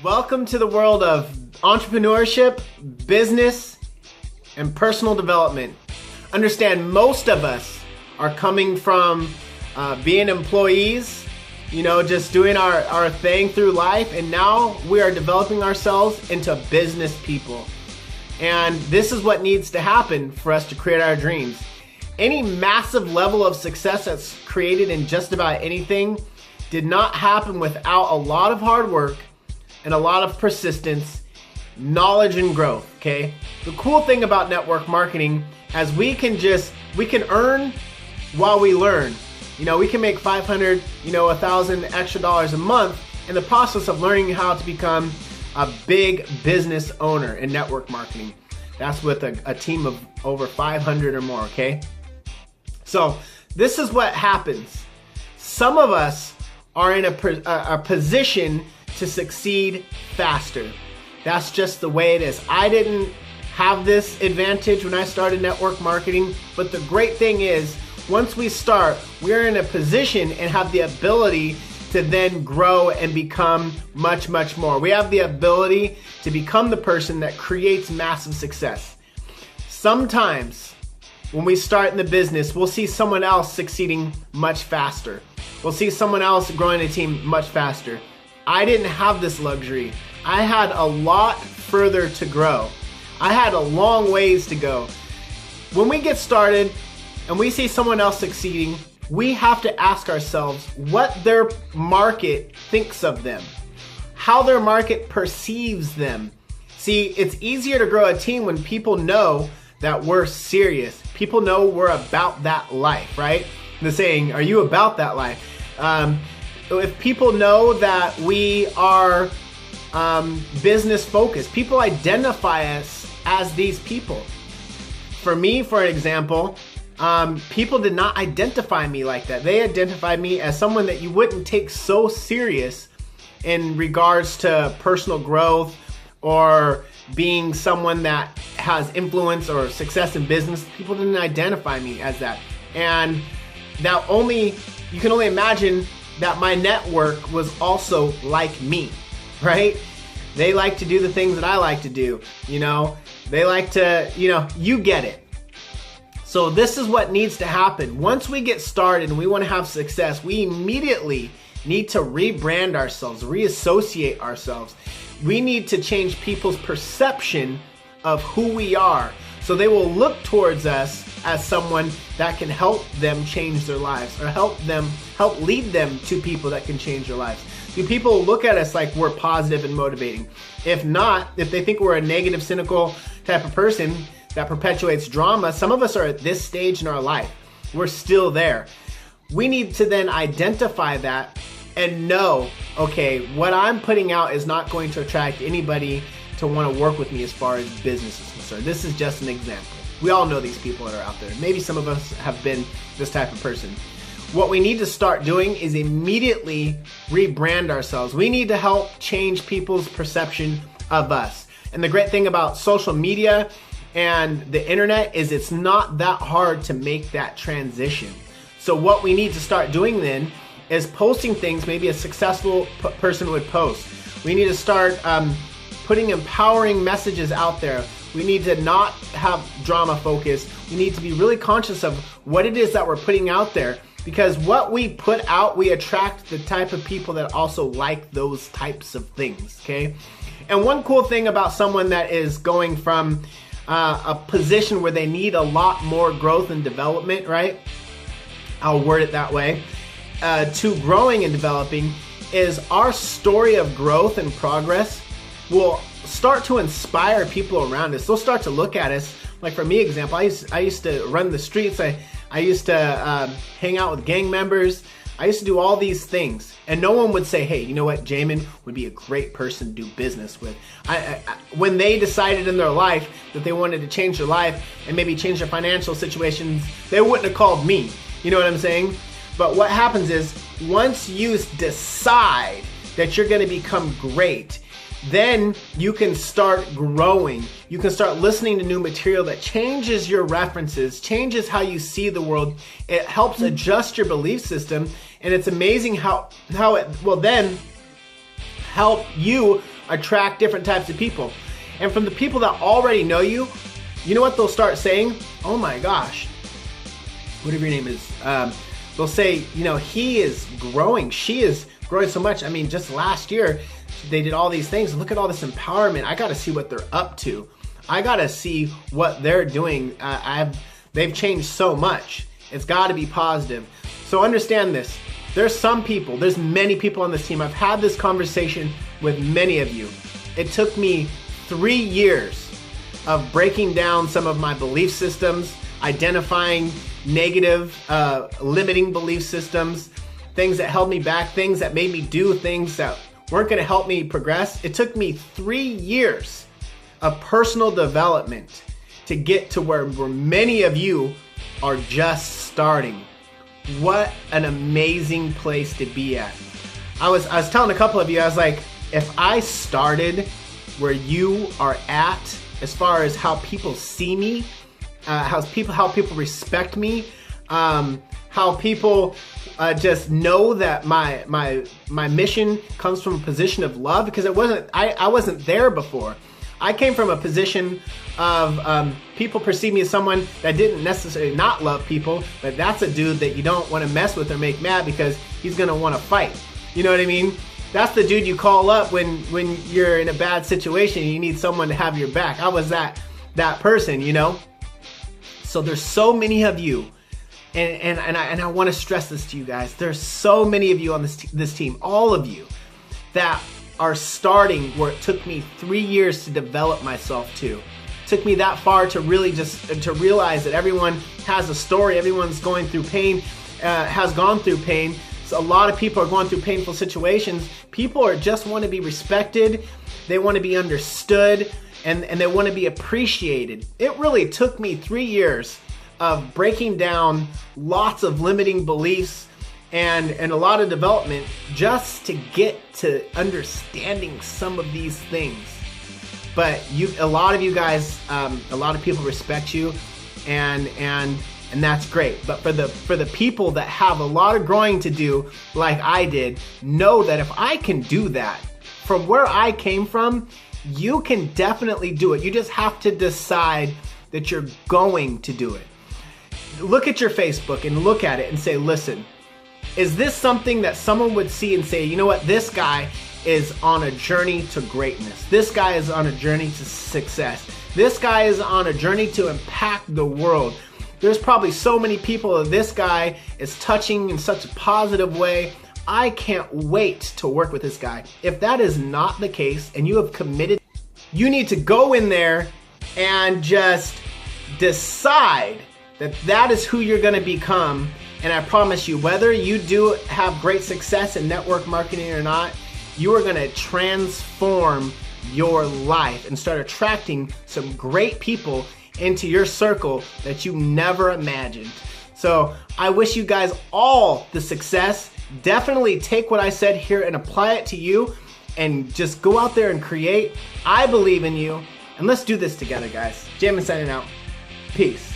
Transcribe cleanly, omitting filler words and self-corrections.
Welcome to the world of entrepreneurship, business, and personal development. Understand most of us are coming from being employees, just doing our thing through life, and now we are developing ourselves into business people. And this is what needs to happen for us to create our dreams. Any massive level of success that's created in just about anything did not happen without a lot of hard work and a lot of persistence, knowledge, and growth, okay? The cool thing about network marketing is we can earn while we learn. We can make $500, $1,000 extra dollars a month in the process of learning how to become a big business owner in network marketing. That's with a team of over 500 or more, okay? So this is what happens. Some of us are in a position to succeed faster. That's just the way it is. I didn't have this advantage when I started network marketing, but the great thing is once we start, we're in a position and have the ability to then grow and become much, much more. We have the ability to become the person that creates massive success. Sometimes when we start in the business, we'll see someone else succeeding much faster. We'll see someone else growing a team much faster. I didn't have this luxury. I had a lot further to grow. I had a long ways to go. When we get started and we see someone else succeeding, we have to ask ourselves what their market thinks of them, how their market perceives them. See, it's easier to grow a team when people know that we're serious. People know we're about that life, right? The saying, are you about that life? If people know that we are business focused, people identify us as these people. For me, for example, people did not identify me like that. They identified me as someone that you wouldn't take so serious in regards to personal growth or being someone that has influence or success in business. People didn't identify me as that. And you can only imagine that my network was also like me, right? They like to do the things that I like to do, They like to, you get it. So this is what needs to happen. Once we get started and we want to have success, we immediately need to rebrand ourselves, reassociate ourselves. We need to change people's perception of who we are, so they will look towards us as someone that can help them change their lives or help lead them to people that can change their lives. Do people look at us like we're positive and motivating? If not, if they think we're a negative, cynical type of person that perpetuates drama, some of us are at this stage in our life. We're still there. We need to then identify that and know, okay, what I'm putting out is not going to attract anybody to want to work with me as far as business is concerned. This is just an example. We all know these people that are out there. Maybe some of us have been this type of person. What we need to start doing is immediately rebrand ourselves. We need to help change people's perception of us. And the great thing about social media and the internet is it's not that hard to make that transition. So what we need to start doing then is posting things maybe a successful person would post. We need to start putting empowering messages out there. We need to not have drama focus. We need to be really conscious of what it is that we're putting out there, because what we put out, we attract the type of people that also like those types of things, okay? And one cool thing about someone that is going from a position where they need a lot more growth and development, right? I'll word it that way, to growing and developing, is our story of growth and progress will start to inspire people around us. They'll start to look at us. Like for me, example, I used to run the streets. I used to hang out with gang members. I used to do all these things, and no one would say, hey, you know what, Jamin would be a great person to do business with. When they decided in their life that they wanted to change their life and maybe change their financial situations, they wouldn't have called me. You know what I'm saying? But what happens is once you decide that you're going to become great, then you can start growing. You can start listening to new material that changes your references, changes how you see the world. It helps adjust your belief system, and it's amazing how it will then help you attract different types of people. And from the people that already know you, you know what they'll start saying? Oh my gosh, whatever your name is. They'll say, you know, he is growing, she is growing so much. I mean, just last year, they did all these things. Look at all this empowerment. I got to see what they're up to. I got to see what they're doing. They've changed so much. It's got to be positive. So understand this. There's many people on this team. I've had this conversation with many of you. It took me 3 years of breaking down some of my belief systems, identifying negative, limiting belief systems, things that held me back, things that made me do things that weren't going to help me progress. It took me 3 years of personal development to get to where many of you are just starting. What an amazing place to be at. I was telling a couple of you, I was like, if I started where you are at, as far as how people see me, how people respect me, how people just know that my mission comes from a position of love, because I wasn't there before. I came from a position of people perceive me as someone that didn't necessarily not love people, but that's a dude that you don't want to mess with or make mad because he's gonna want to fight. You know what I mean? That's the dude you call up when you're in a bad situation and you need someone to have your back. I was that person, you know? So there's so many of you, and I want to stress this to you guys. There's so many of you on this team, all of you, that are starting where it took me 3 years to develop myself to. It took me that far to really to realize that everyone has a story. Everyone's going through pain, has gone through pain. So a lot of people are going through painful situations. People just want to be respected. They want to be understood, and they want to be appreciated. It really took me 3 years of breaking down lots of limiting beliefs and a lot of development just to get to understanding some of these things. But a lot of you guys, a lot of people respect you, and that's great. But for the people that have a lot of growing to do, like I did, know that if I can do that from where I came from, you can definitely do it. You just have to decide that you're going to do it. Look at your Facebook and look at it and say, listen, is this something that someone would see and say, you know what, this guy is on a journey to greatness. This guy is on a journey to success. This guy is on a journey to impact the world. There's probably so many people that this guy is touching in such a positive way. I can't wait to work with this guy. If that is not the case and you have committed, you need to go in there and just decide that that is who you're gonna become. And I promise you, whether you do have great success in network marketing or not, you are gonna transform your life and start attracting some great people into your circle that you never imagined. So I wish you guys all the success. Definitely take what I said here and apply it to you, and just go out there and create. I believe in you, and let's do this together, guys. Jamin signing out. Peace.